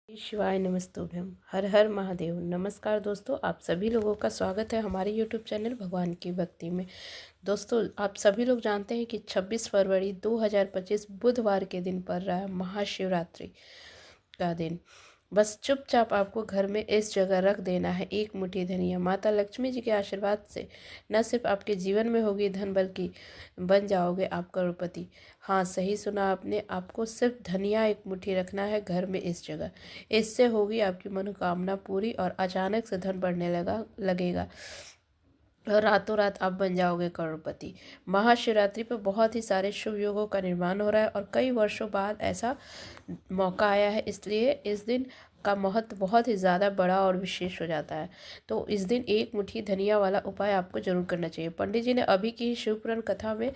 शिवाय नमस्तुभ्यम। हर हर महादेव। नमस्कार दोस्तों, आप सभी लोगों का स्वागत है हमारे यूट्यूब चैनल भगवान की भक्ति में। दोस्तों, आप सभी लोग जानते हैं कि 26 फरवरी 2025 बुधवार के दिन पड़ रहा है महाशिवरात्रि का दिन। बस चुपचाप आपको घर में इस जगह रख देना है एक मुट्ठी धनिया। माता लक्ष्मी जी के आशीर्वाद से न सिर्फ आपके जीवन में होगी धन, बल्कि बन जाओगे आप करोड़पति। हाँ, सही सुना आपने, आपको सिर्फ धनिया एक मुट्ठी रखना है घर में इस जगह। इससे होगी आपकी मनोकामना पूरी और अचानक से धन बढ़ने लगेगा और रातों रात आप बन जाओगे करोड़पति। महाशिवरात्रि पर बहुत ही सारे शुभ योगों का निर्माण हो रहा है और कई वर्षों बाद ऐसा मौका आया है, इसलिए इस दिन का महत्व बहुत ही ज़्यादा बड़ा और विशेष हो जाता है। तो इस दिन एक मुट्ठी धनिया वाला उपाय आपको जरूर करना चाहिए। पंडित जी ने अभी की शिवपुराण कथा में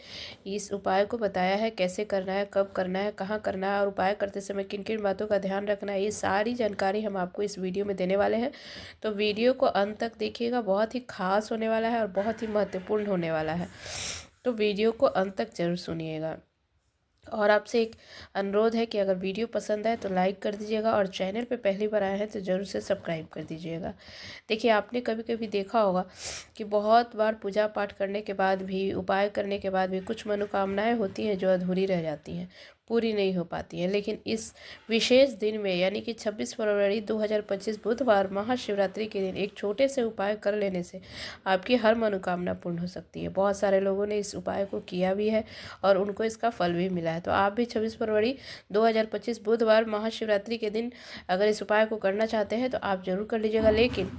इस उपाय को बताया है, कैसे करना है, कब करना है, कहाँ करना है और उपाय करते समय किन किन बातों का ध्यान रखना है। ये सारी जानकारी हम आपको इस वीडियो में देने वाले हैं। तो वीडियो को अंत तक देखिएगा, बहुत ही खास होने वाला है और बहुत ही महत्वपूर्ण होने वाला है। तो वीडियो को अंत तक जरूर सुनिएगा। और आपसे एक अनुरोध है कि अगर वीडियो पसंद आए तो लाइक कर दीजिएगा और चैनल पे पहली बार आए हैं तो ज़रूर से सब्सक्राइब कर दीजिएगा। देखिए, आपने कभी कभी देखा होगा कि बहुत बार पूजा पाठ करने के बाद भी, उपाय करने के बाद भी कुछ मनोकामनाएं होती हैं जो अधूरी रह जाती हैं, पूरी नहीं हो पाती हैं। लेकिन इस विशेष दिन में यानी कि 26 फरवरी 2025 बुधवार महाशिवरात्रि के दिन एक छोटे से उपाय कर लेने से आपकी हर मनोकामना पूर्ण हो सकती है। बहुत सारे लोगों ने इस उपाय को किया भी है और उनको इसका फल भी मिला है। तो आप भी 26 फरवरी 2025 बुधवार महाशिवरात्रि के दिन अगर इस उपाय को करना चाहते हैं तो आप जरूर कर लीजिएगा। लेकिन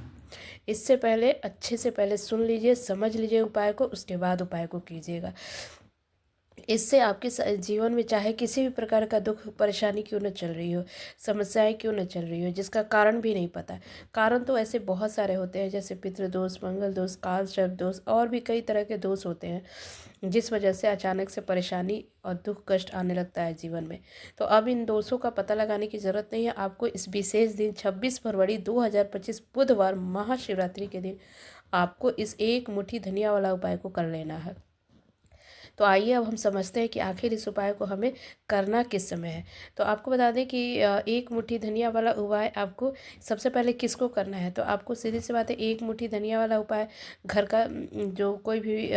इससे पहले अच्छे से पहले सुन लीजिए, समझ लीजिए उपाय को, उसके बाद उपाय को कीजिएगा। इससे आपके जीवन में चाहे किसी भी प्रकार का दुख परेशानी क्यों न चल रही हो, समस्याएं क्यों न चल रही हो, जिसका कारण भी नहीं पता है। कारण तो ऐसे बहुत सारे होते हैं, जैसे पितृदोष, मंगल दोष, काल सर्प दोष और भी कई तरह के दोष होते हैं, जिस वजह से अचानक से परेशानी और दुख कष्ट आने लगता है जीवन में। तो अब इन दोषों का पता लगाने की ज़रूरत नहीं है। आपको इस विशेष दिन 26 फरवरी 2025 बुधवार महाशिवरात्रि के दिन आपको इस एक मुट्ठी धनिया वाला उपाय को कर लेना है। तो आइए अब हम समझते हैं कि आखिर इस उपाय को हमें करना किस समय है। तो आपको बता दें कि एक मुट्ठी धनिया वाला उपाय आपको सबसे पहले किसको करना है। तो आपको सीधी सी बात है, एक मुट्ठी धनिया वाला उपाय घर का जो कोई भी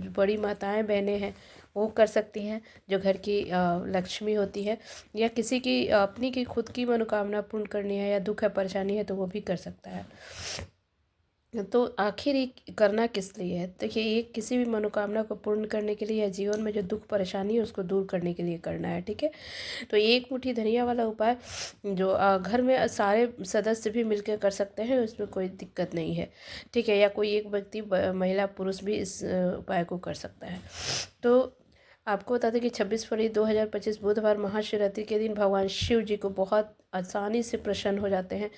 बड़ी माताएं बहनें हैं वो कर सकती हैं, जो घर की लक्ष्मी होती है, या किसी की अपनी की खुद की मनोकामना पूर्ण करनी है या दुख है, परेशानी है, तो वो भी कर सकता है। तो आखिर ये करना किस लिए है। देखिए, ये किसी भी मनोकामना को पूर्ण करने के लिए या जीवन में जो दुख परेशानी है उसको दूर करने के लिए करना है, ठीक है। तो एक मुट्ठी धनिया वाला उपाय जो घर में सारे सदस्य भी मिलकर कर सकते हैं, उसमें कोई दिक्कत नहीं है, ठीक है। या कोई एक व्यक्ति, महिला पुरुष भी इस उपाय को कर सकता है। तो आपको बता दें कि 26 फरवरी 2025 बुधवार महाशिवरात्रि के दिन भगवान शिव जी को बहुत आसानी से प्रसन्न हो जाते हैं।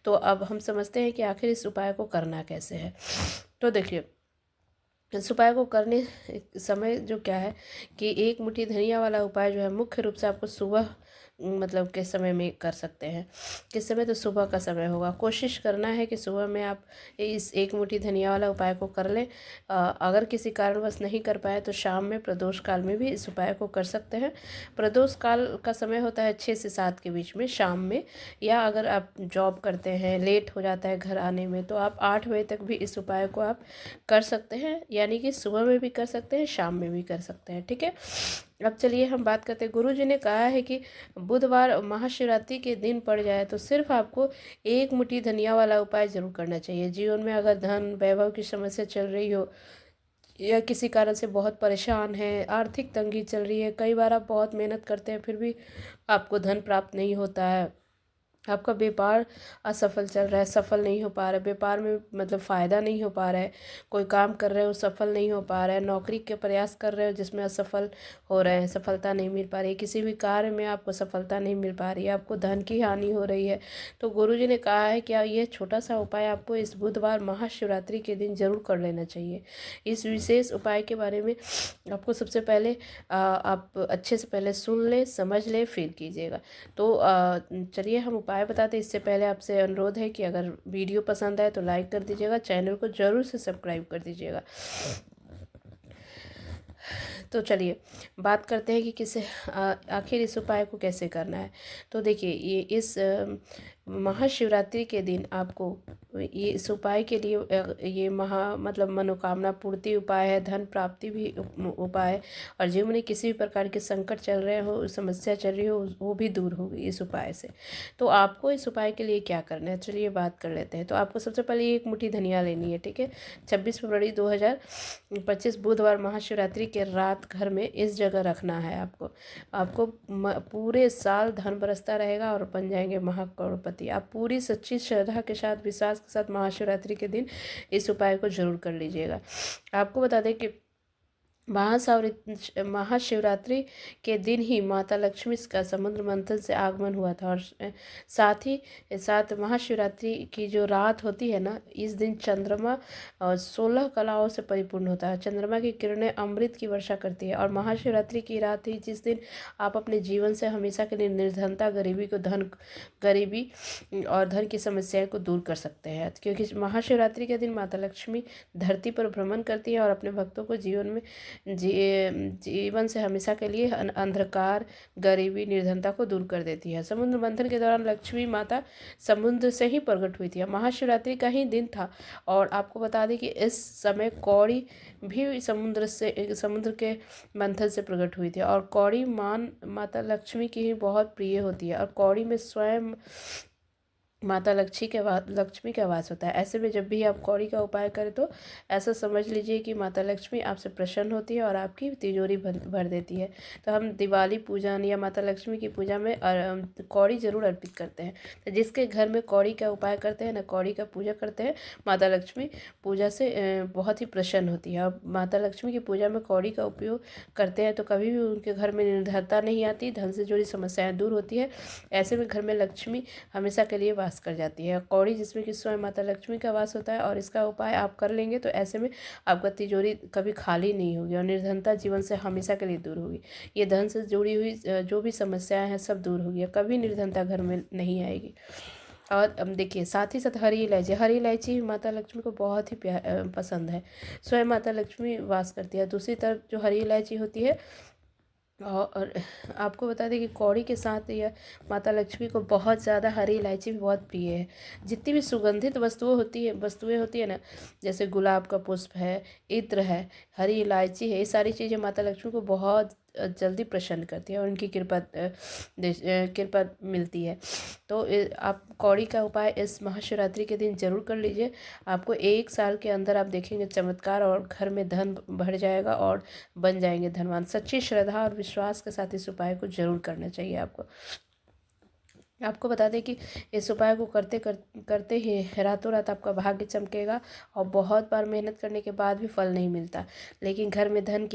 तो अब हम समझते हैं कि आखिर इस उपाय को करना कैसे है। तो देखिए, इस उपाय को करने समय जो क्या है कि एक मुट्ठी धनिया वाला उपाय जो है मुख्य रूप से आपको सुबह मतलब के समय में कर सकते हैं। किस समय, तो सुबह का समय होगा। कोशिश करना है कि सुबह में आप इस एक मुट्ठी धनिया वाला उपाय को कर लें। अगर किसी कारणवश नहीं कर पाए तो शाम में प्रदोष काल में भी इस उपाय को कर सकते हैं। प्रदोष काल का समय होता है 6 से 7 के बीच में शाम में, या अगर आप जॉब करते हैं, लेट हो जाता है घर आने में, तो आप 8 बजे तक भी इस उपाय को आप कर सकते हैं। यानी कि सुबह में भी कर सकते हैं, शाम में भी कर सकते हैं, ठीक है। अब चलिए हम बात करते हैं। गुरु जी ने कहा है कि बुधवार महाशिवरात्रि के दिन पड़ जाए तो सिर्फ आपको एक मुट्ठी धनिया वाला उपाय जरूर करना चाहिए। जीवन में अगर धन वैभव की समस्या चल रही हो या किसी कारण से बहुत परेशान है, आर्थिक तंगी चल रही है, कई बार आप बहुत मेहनत करते हैं फिर भी आपको धन प्राप्त नहीं होता है, आपका व्यापार असफल चल रहा है, सफल नहीं हो पा रहा है, व्यापार में मतलब फ़ायदा नहीं हो पा रहा है, कोई काम कर रहे हो सफल नहीं हो पा रहा है, नौकरी के प्रयास कर रहे हो जिसमें असफल हो रहे हैं, सफलता नहीं मिल पा रही है, किसी भी कार्य में आपको सफलता नहीं मिल पा रही है, आपको धन की हानि हो रही है, तो गुरुजी ने कहा है कि ये छोटा सा उपाय आपको इस बुधवार महाशिवरात्रि के दिन जरूर कर लेना चाहिए। इस विशेष उपाय के बारे में आपको सबसे पहले आप अच्छे से पहले सुन लें, समझ लें, फिर कीजिएगा। तो चलिए हम उपाय बताते। इससे पहले आपसे अनुरोध है कि अगर वीडियो पसंद आए तो लाइक कर दीजिएगा, चैनल को जरूर से सब्सक्राइब कर दीजिएगा। तो चलिए बात करते हैं कि किसे आखिर इस उपाय को कैसे करना है। तो देखिए, ये इस महाशिवरात्रि के दिन आपको ये इस उपाय के लिए ये मतलब मनोकामना पूर्ति उपाय है, धन प्राप्ति भी उपाय है, और जीवन में किसी भी प्रकार के संकट चल रहे हो, समस्या चल रही हो, वो भी दूर होगी इस उपाय से। तो आपको इस उपाय के लिए क्या करना है, चलिए बात कर लेते हैं। तो आपको सबसे पहले एक मुट्ठी धनिया लेनी है, ठीक है। 26 फरवरी 2025 बुधवार महाशिवरात्रि के रात घर में इस जगह रखना है आपको पूरे साल धन बरसता रहेगा और बन जाएंगे महाकरोड़पति। आप पूरी सच्ची श्रद्धा के साथ, विश्वास के साथ महाशिवरात्रि के दिन इस उपाय को जरूर कर लीजिएगा। आपको बता दें कि महाशिवरात्रि के दिन ही माता लक्ष्मी का समुद्र मंथन से आगमन हुआ था, और साथ ही साथ महाशिवरात्रि की जो रात होती है ना, इस दिन चंद्रमा 16 कलाओं से परिपूर्ण होता है। चंद्रमा की किरणें अमृत की वर्षा करती है, और महाशिवरात्रि की रात ही जिस दिन आप अपने जीवन से हमेशा के लिए निर्धनता, गरीबी और धन की समस्याएं को दूर कर सकते हैं, क्योंकि महाशिवरात्रि के दिन माता लक्ष्मी धरती पर भ्रमण करती है और अपने भक्तों को जीवन से हमेशा के लिए अंधकार, गरीबी, निर्धनता को दूर कर देती है। समुद्र मंथन के दौरान लक्ष्मी माता समुद्र से ही प्रकट हुई थी। महाशिवरात्रि का ही दिन था, और आपको बता दें कि इस समय कौड़ी भी समुद्र के मंथन से प्रकट हुई थी, और कौड़ी माता लक्ष्मी की ही बहुत प्रिय होती है, और कौड़ी में स्वयं माता लक्ष्मी का वास होता है। ऐसे में जब भी आप कौड़ी का उपाय करें तो ऐसा समझ लीजिए कि माता लक्ष्मी आपसे प्रसन्न होती है और आपकी तिजोरी भर देती है। तो हम दिवाली पूजन या माता लक्ष्मी की पूजा में कौड़ी जरूर अर्पित करते हैं। तो जिसके घर में कौड़ी का उपाय करते हैं ना, कौड़ी का पूजा करते हैं, माता लक्ष्मी पूजा से बहुत ही प्रसन्न होती है। और माता लक्ष्मी की पूजा में कौड़ी का उपयोग करते हैं तो कभी भी उनके घर में निर्धनता नहीं आती, धन से जुड़ी समस्याएं दूर होती है। ऐसे में घर में लक्ष्मी हमेशा के लिए वास कर जाती है। कौड़ी जिसमें कि स्वयं माता लक्ष्मी का वास होता है, और इसका उपाय आप कर लेंगे तो ऐसे में आपका तिजोरी कभी खाली नहीं होगी, और निर्धनता जीवन से हमेशा के लिए दूर होगी। ये धन से जुड़ी हुई जो भी समस्याएं हैं सब दूर होगी, कभी निर्धनता घर में नहीं आएगी। और देखिए, साथ ही साथ हरी इलायची माता लक्ष्मी को बहुत ही पसंद है, स्वयं माता लक्ष्मी वास करती है। दूसरी तरफ जो हरी इलायची होती है, और आपको बता दें कि कौड़ी के साथ यह माता लक्ष्मी को बहुत ज़्यादा हरी इलायची भी बहुत प्रिय है। जितनी भी सुगंधित वस्तुएं होती है ना, जैसे गुलाब का पुष्प है, इत्र है, हरी इलायची है, ये सारी चीज़ें माता लक्ष्मी को बहुत जल्दी प्रसन्न करती है और उनकी कृपा मिलती है। तो आप कौड़ी का उपाय इस महाशिवरात्रि के दिन जरूर कर लीजिए। आपको 1 साल के अंदर आप देखेंगे चमत्कार, और घर में धन बढ़ जाएगा और बन जाएंगे धनवान। सच्ची श्रद्धा और विश्वास के साथ इस उपाय को जरूर करना चाहिए आपको बता दें कि इस उपाय को करते ही रातों रात आपका भाग्य चमकेगा, और बहुत बार मेहनत करने के बाद भी फल नहीं मिलता। लेकिन घर में धन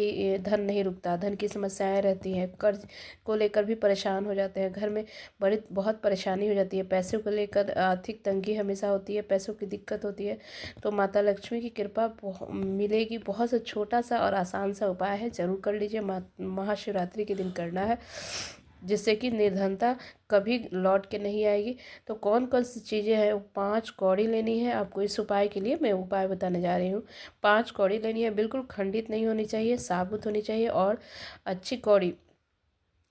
नहीं रुकता, धन की समस्याएं रहती हैं, कर्ज को लेकर भी परेशान हो जाते हैं, घर में बहुत परेशानी हो जाती है, पैसों को लेकर आर्थिक तंगी हमेशा होती है, पैसों की दिक्कत होती है। तो माता लक्ष्मी की कृपा मिलेगी। बहुत सा छोटा सा और आसान सा उपाय है, जरूर कर लीजिए। महाशिवरात्रि के दिन करना है, जिससे कि निर्धनता कभी लौट के नहीं आएगी। तो कौन कौन सी चीज़ें हैं, 5 कौड़ी लेनी है आपको इस उपाय के लिए। मैं उपाय बताने जा रही हूँ। 5 कौड़ी लेनी है, बिल्कुल खंडित नहीं होनी चाहिए, साबुत होनी चाहिए, और अच्छी कौड़ी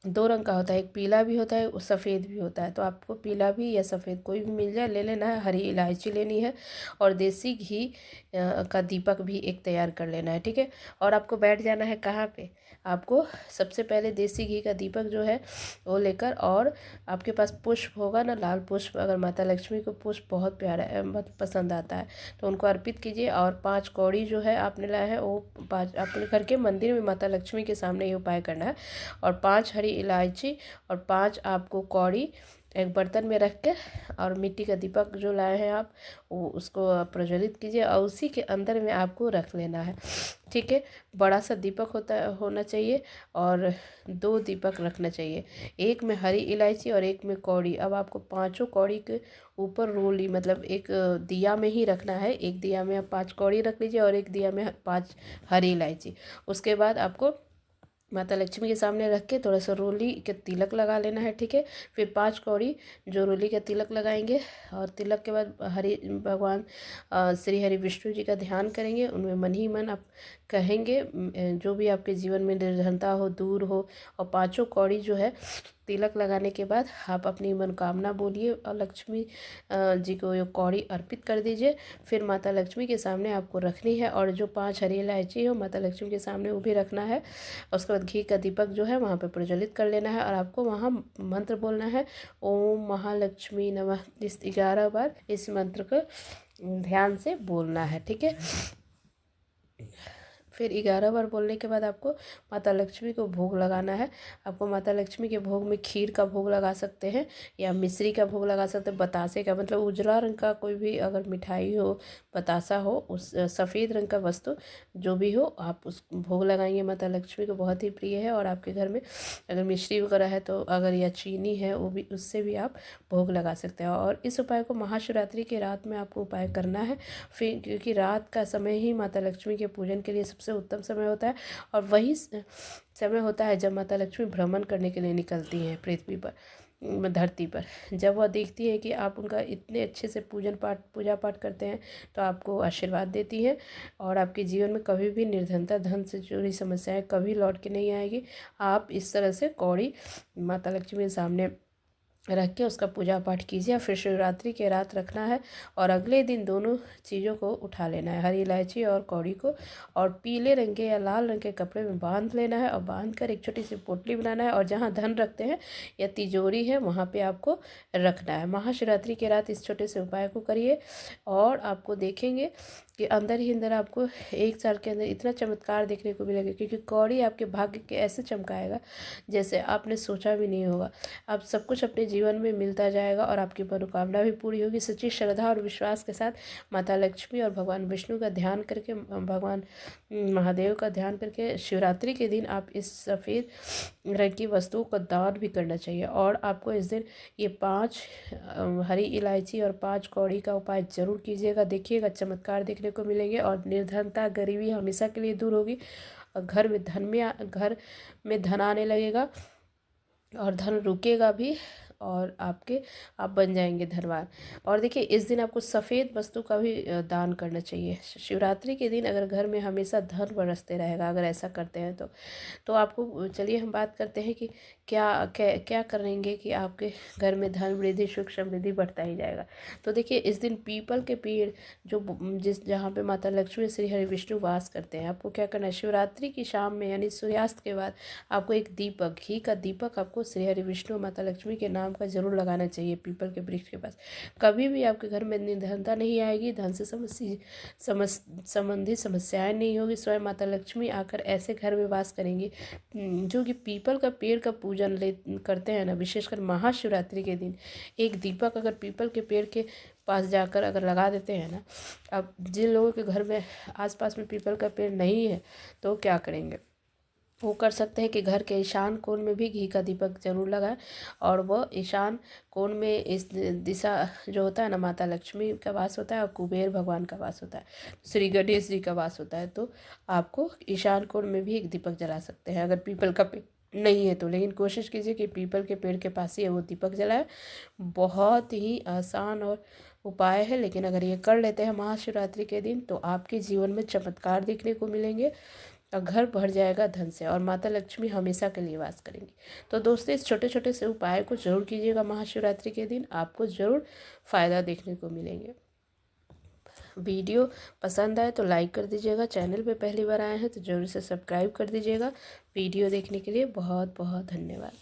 2 रंग का होता है, एक पीला भी होता है, सफ़ेद भी होता है। तो आपको पीला भी या सफ़ेद कोई भी मिल जाए ले लेना है। हरी इलायची लेनी है, और देसी घी का दीपक भी एक तैयार कर लेना है, ठीक है। और आपको बैठ जाना है कहाँ पे, आपको सबसे पहले देसी घी का दीपक जो है वो लेकर, और आपके पास पुष्प होगा ना, लाल पुष्प, अगर माता लक्ष्मी को पुष्प बहुत प्यारा बहुत पसंद आता है तो उनको अर्पित कीजिए। और 5 कौड़ी जो है आपने लाया है, वो 5 अपने घर के मंदिर में माता लक्ष्मी के सामने ये उपाय करना है। और 5 हरी इलायची और 5 आपको कौड़ी एक बर्तन में रख के, और मिट्टी का दीपक जो लाए हैं आप, वो उसको प्रज्वलित कीजिए, और उसी के अंदर में आपको रख लेना है, ठीक है। बड़ा सा दीपक होना चाहिए, और 2 दीपक रखना चाहिए, एक में हरी इलायची और एक में कौड़ी। अब आपको 5 कौड़ी के ऊपर रोली, मतलब एक दिया में ही रखना है। एक दिया में आप 5 कौड़ी रख लीजिए, और एक दिया में 5 हरी इलायची। उसके बाद आपको माता लक्ष्मी के सामने रख के थोड़ा सा रोली के तिलक लगा लेना है, ठीक है। फिर 5 कौड़ी जो रोली का तिलक लगाएंगे, और तिलक के बाद भगवान श्री हरि विष्णु जी का ध्यान करेंगे। उनमें मन ही मन आप कहेंगे जो भी आपके जीवन में निर्धनता हो दूर हो। और 5 कौड़ी जो है तिलक लगाने के बाद आप अपनी मनोकामना बोलिए और लक्ष्मी जी को ये कौड़ी अर्पित कर दीजिए। फिर माता लक्ष्मी के सामने आपको रखनी है और जो 5 हरी इलायची हो माता लक्ष्मी के सामने वो भी रखना है। उसके बाद घी का दीपक जो है वहाँ पे प्रज्वलित कर लेना है और आपको वहाँ मंत्र बोलना है, ओम महालक्ष्मी नमः। इस 11 बार इस मंत्र को ध्यान से बोलना है, ठीक है। फिर 11 बार बोलने के बाद आपको माता लक्ष्मी को भोग लगाना है। आपको माता लक्ष्मी के भोग में खीर का भोग लगा सकते हैं या मिश्री का भोग लगा सकते हैं, बतासे का, मतलब उजला रंग का कोई भी अगर मिठाई हो, बतासा हो, उस सफ़ेद रंग का वस्तु जो भी हो आप उस भोग लगाएंगे। माता लक्ष्मी को बहुत ही प्रिय है। और आपके घर में अगर मिश्री वगैरह है तो अगर या चीनी है वो भी, उससे भी आप भोग लगा सकते हैं। और इस उपाय को महाशिवरात्रि की रात में आपको उपाय करना है। फिर क्योंकि रात का समय ही माता लक्ष्मी के पूजन के लिए सबसे उत्तम समय होता है और वही समय होता है जब माता लक्ष्मी भ्रमण करने के लिए निकलती हैं पृथ्वी पर, धरती पर। जब वह देखती है कि आप उनका इतने अच्छे से पूजा पाठ करते हैं तो आपको आशीर्वाद देती है और आपके जीवन में कभी भी निर्धनता, धन से जुड़ी समस्याएं कभी लौट के नहीं आएगी। आप इस तरह से कौड़ी माता लक्ष्मी के सामने रख के उसका पूजा पाठ कीजिए। फिर शिवरात्रि के रात रखना है और अगले दिन दोनों चीज़ों को उठा लेना है, हरी इलायची और कौड़ी को, और पीले रंग के या लाल रंग के कपड़े में बांध लेना है और बांध कर एक छोटी सी पोटली बनाना है और जहाँ धन रखते हैं या तिजोरी है वहाँ पे आपको रखना है। महाशिवरात्रि के रात इस छोटे से उपाय को करिए और आपको देखेंगे कि अंदर ही अंदर आपको 1 साल के अंदर इतना चमत्कार देखने को मिलेगा, क्योंकि कौड़ी आपके भाग्य के ऐसे चमकाएगा जैसे आपने सोचा भी नहीं होगा। आप सब कुछ अपने जीवन में मिलता जाएगा और आपकी मनोकामना भी पूरी होगी। सच्ची श्रद्धा और विश्वास के साथ माता लक्ष्मी और भगवान विष्णु का ध्यान करके, भगवान महादेव का ध्यान करके शिवरात्रि के दिन आप इस सफ़ेद रंग की वस्तुओं का दान भी करना चाहिए। और आपको इस दिन ये 5 हरी इलायची और 5 कौड़ी का उपाय जरूर कीजिएगा। देखिएगा चमत्कार देखने को मिलेंगे और निर्धनता, गरीबी हमेशा के लिए दूर होगी और घर में धन आने लगेगा और धन रुकेगा भी और आप बन जाएंगे धनवान। और देखिए इस दिन आपको सफ़ेद वस्तु का भी दान करना चाहिए। शिवरात्रि के दिन अगर घर में हमेशा धन बरसते रहेगा अगर ऐसा करते हैं तो आपको, चलिए हम बात करते हैं कि क्या करेंगे कि आपके घर में धन वृद्धि, सुख समृद्धि बढ़ता ही जाएगा। तो देखिए इस दिन पीपल के पेड़ जहाँ पे माता लक्ष्मी श्री हरि विष्णु वास करते हैं, आपको क्या करना है, शिवरात्रि की शाम में यानी सूर्यास्त के बाद आपको एक दीपक, घी का दीपक आपको श्री हरि विष्णु माता लक्ष्मी के नाम का जरूर लगाना चाहिए पीपल के वृक्ष के पास। कभी भी आपके घर में निर्धनता नहीं आएगी, धन से संबंधित समस्याएं नहीं होगी। स्वयं माता लक्ष्मी आकर ऐसे घर में वास करेंगी। जो कि पीपल का पेड़ का पूजन करते हैं ना, विशेषकर महाशिवरात्रि के दिन एक दीपक अगर पीपल के पेड़ के पास जाकर अगर लगा देते हैं ना, अब जिन लोगों के घर में आसपास में पीपल का पेड़ नहीं है तो क्या करेंगे, वो कर सकते हैं कि घर के ईशान कोण में भी घी का दीपक जरूर लगाएं। और वह ईशान कोण में इस दिशा जो होता है ना, माता लक्ष्मी का वास होता है और कुबेर भगवान का वास होता है, श्री गणेश जी का वास होता है। तो आपको ईशान कोण में भी एक दीपक जला सकते हैं अगर पीपल का पेड़ नहीं है तो। लेकिन कोशिश कीजिए कि पीपल के पेड़ के पास ही वो दीपक जलाए। बहुत ही आसान और उपाय है, लेकिन अगर ये कर लेते हैं महाशिवरात्रि के दिन तो आपके जीवन में चमत्कार देखने को मिलेंगे और घर भर जाएगा धन से और माता लक्ष्मी हमेशा के लिए वास करेंगी। तो दोस्तों इस छोटे छोटे से उपाय को जरूर कीजिएगा महाशिवरात्रि के दिन, आपको ज़रूर फ़ायदा देखने को मिलेंगे। वीडियो पसंद आए तो लाइक कर दीजिएगा, चैनल पे पहली बार आए हैं तो ज़रूर से सब्सक्राइब कर दीजिएगा। वीडियो देखने के लिए बहुत बहुत धन्यवाद।